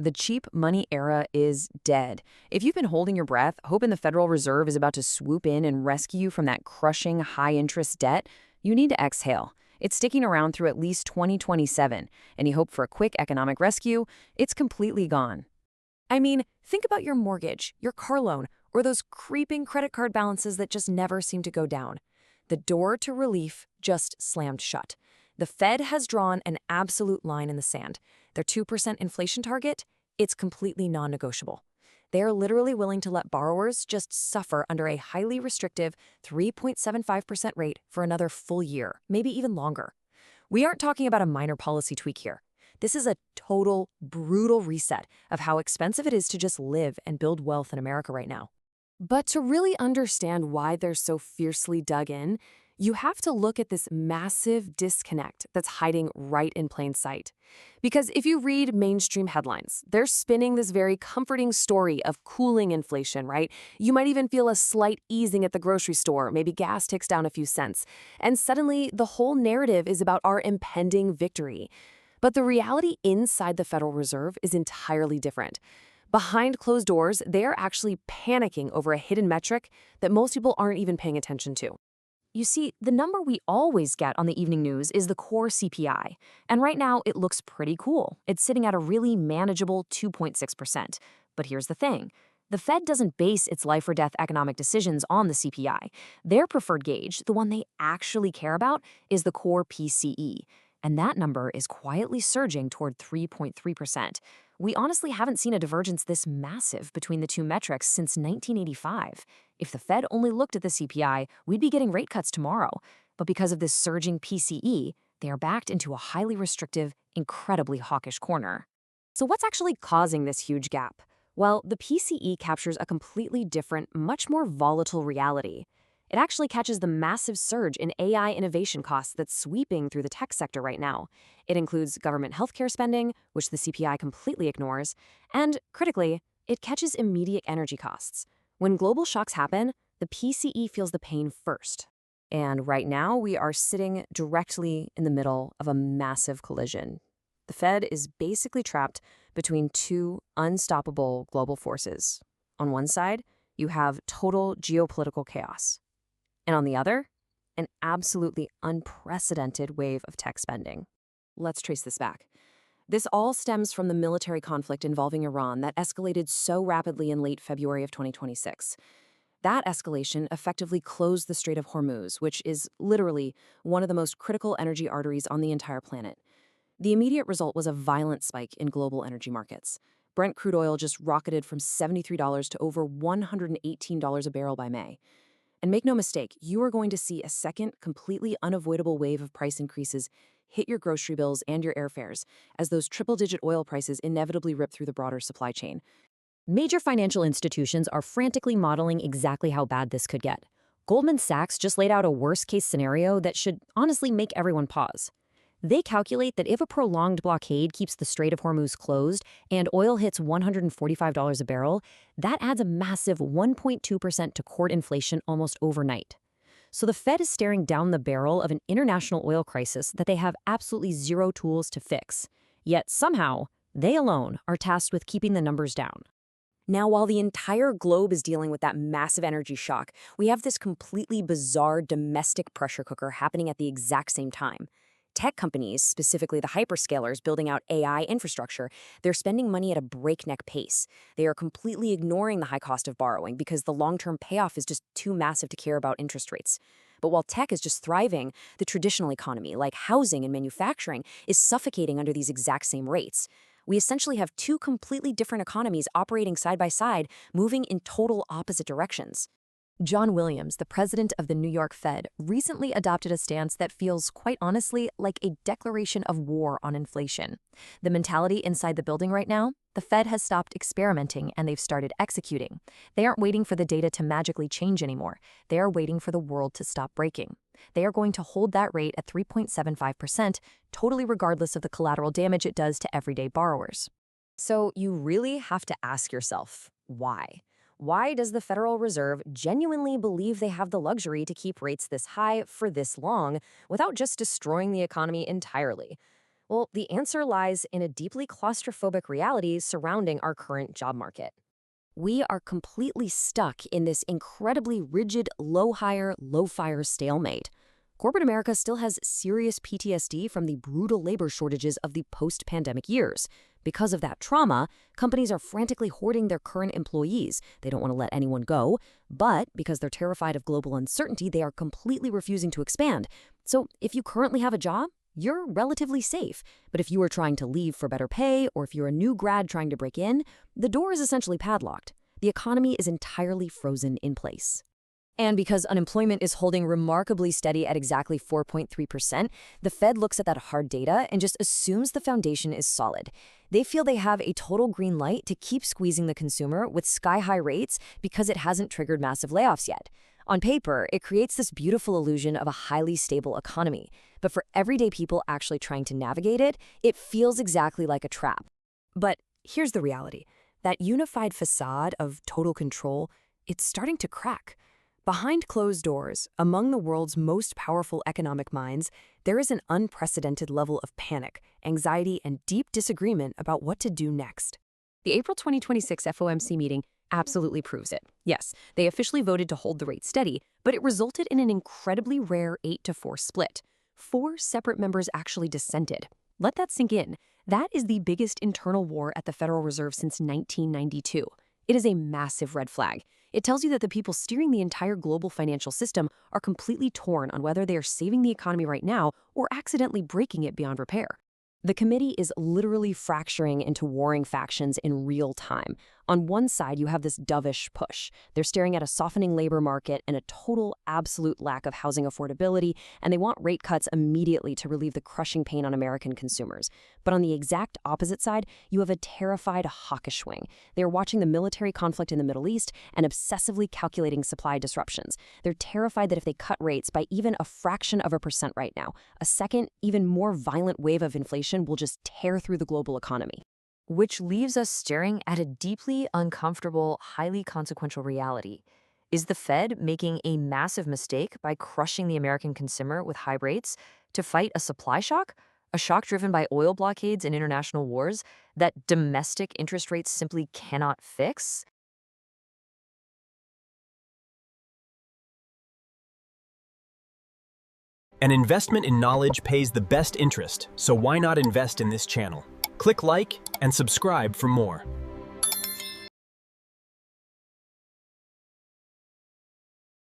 The cheap money era is dead. If you've been holding your breath, hoping the Federal Reserve is about to swoop in and rescue you from that crushing high-interest debt, you need to exhale. It's sticking around through at least 2027, and you hope for a quick economic rescue, it's completely gone. I mean, think about your mortgage, your car loan, or those creeping credit card balances that just never seem to go down. The door to relief just slammed shut. The Fed has drawn an absolute line in the sand. Their 2% inflation target, it's completely non-negotiable. They are literally willing to let borrowers just suffer under a highly restrictive 3.75% rate for another full year, maybe even longer. We aren't talking about a minor policy tweak here. This is a total, brutal reset of how expensive it is to just live and build wealth in America right now. But to really understand why they're so fiercely dug in, you have to look at this massive disconnect that's hiding right in plain sight. Because if you read mainstream headlines, they're spinning this very comforting story of cooling inflation, right? You might even feel a slight easing at the grocery store, maybe gas ticks down a few cents, and suddenly the whole narrative is about our impending victory. But the reality inside the Federal Reserve is entirely different. Behind closed doors, they are actually panicking over a hidden metric that most people aren't even paying attention to. You see, the number we always get on the evening news is the core CPI, and right now it looks pretty cool. It's sitting at a really manageable 2.6%. But here's the thing. The Fed doesn't base its life-or-death economic decisions on the CPI. Their preferred gauge, the one they actually care about, is the core PCE, and that number is quietly surging toward 3.3%. We honestly haven't seen a divergence this massive between the two metrics since 1985. If the Fed only looked at the CPI, we'd be getting rate cuts tomorrow. But because of this surging PCE, they are backed into a highly restrictive, incredibly hawkish corner. So what's actually causing this huge gap? Well, the PCE captures a completely different, much more volatile reality. It actually catches the massive surge in AI innovation costs that's sweeping through the tech sector right now. It includes government healthcare spending, which the CPI completely ignores, and, critically, it catches immediate energy costs. When global shocks happen, the PCE feels the pain first. And right now, we are sitting directly in the middle of a massive collision. The Fed is basically trapped between two unstoppable global forces. On one side, you have total geopolitical chaos. And on the other, an absolutely unprecedented wave of tech spending. Let's trace this back. This all stems from the military conflict involving Iran that escalated so rapidly in late February of 2026. That escalation effectively closed the Strait of Hormuz, which is literally one of the most critical energy arteries on the entire planet. The immediate result was a violent spike in global energy markets. Brent crude oil just rocketed from $73 to over $118 a barrel by May. And make no mistake, you are going to see a second, completely unavoidable wave of price increases hit your grocery bills and your airfares as those triple-digit oil prices inevitably rip through the broader supply chain. Major financial institutions are frantically modeling exactly how bad this could get. Goldman Sachs just laid out a worst-case scenario that should honestly make everyone pause. They calculate that if a prolonged blockade keeps the Strait of Hormuz closed and oil hits $145 a barrel, that adds a massive 1.2% to core inflation almost overnight. So the Fed is staring down the barrel of an international oil crisis that they have absolutely zero tools to fix. Yet somehow, they alone are tasked with keeping the numbers down. Now, while the entire globe is dealing with that massive energy shock, we have this completely bizarre domestic pressure cooker happening at the exact same time. Tech companies, specifically the hyperscalers building out AI infrastructure, they're spending money at a breakneck pace. They are completely ignoring the high cost of borrowing because the long-term payoff is just too massive to care about interest rates. But while tech is just thriving, the traditional economy, like housing and manufacturing, is suffocating under these exact same rates. We essentially have two completely different economies operating side by side, moving in total opposite directions. John Williams, the president of the New York Fed, recently adopted a stance that feels, quite honestly, like a declaration of war on inflation. The mentality inside the building right now? The Fed has stopped experimenting and they've started executing. They aren't waiting for the data to magically change anymore. They are waiting for the world to stop breaking. They are going to hold that rate at 3.75%, totally regardless of the collateral damage it does to everyday borrowers. So you really have to ask yourself, why? Why does the Federal Reserve genuinely believe they have the luxury to keep rates this high for this long without just destroying the economy entirely? Well, the answer lies in a deeply claustrophobic reality surrounding our current job market. We are completely stuck in this incredibly rigid, low hire, low fire stalemate. Corporate America still has serious PTSD from the brutal labor shortages of the post pandemic years. Because of that trauma, companies are frantically hoarding their current employees. They don't want to let anyone go, but because they're terrified of global uncertainty, they are completely refusing to expand. So if you currently have a job, you're relatively safe. But if you are trying to leave for better pay, or if you're a new grad trying to break in, the door is essentially padlocked. The economy is entirely frozen in place. And because unemployment is holding remarkably steady at exactly 4.3%, the Fed looks at that hard data and just assumes the foundation is solid. They feel they have a total green light to keep squeezing the consumer with sky-high rates because it hasn't triggered massive layoffs yet. On paper, it creates this beautiful illusion of a highly stable economy. But for everyday people actually trying to navigate it, it feels exactly like a trap. But here's the reality. That unified facade of total control, it's starting to crack. Behind closed doors, among the world's most powerful economic minds, there is an unprecedented level of panic, anxiety, and deep disagreement about what to do next. The April 2026 FOMC meeting absolutely proves it. Yes, they officially voted to hold the rate steady, but it resulted in an incredibly rare 8-4 split. 4 separate members actually dissented. Let that sink in. That is the biggest internal war at the Federal Reserve since 1992. It is a massive red flag. It tells you that the people steering the entire global financial system are completely torn on whether they are saving the economy right now or accidentally breaking it beyond repair. The committee is literally fracturing into warring factions in real time. On one side, you have this dovish push. They're staring at a softening labor market and a total, absolute lack of housing affordability, and they want rate cuts immediately to relieve the crushing pain on American consumers. But on the exact opposite side, you have a terrified hawkish wing. They are watching the military conflict in the Middle East and obsessively calculating supply disruptions. They're terrified that if they cut rates by even a fraction of a percent right now, a second, even more violent wave of inflation will just tear through the global economy. Which leaves us staring at a deeply uncomfortable, highly consequential reality. Is the Fed making a massive mistake by crushing the American consumer with high rates to fight a supply shock? A shock driven by oil blockades and international wars that domestic interest rates simply cannot fix? An investment in knowledge pays the best interest, so why not invest in this channel? Click like and subscribe for more.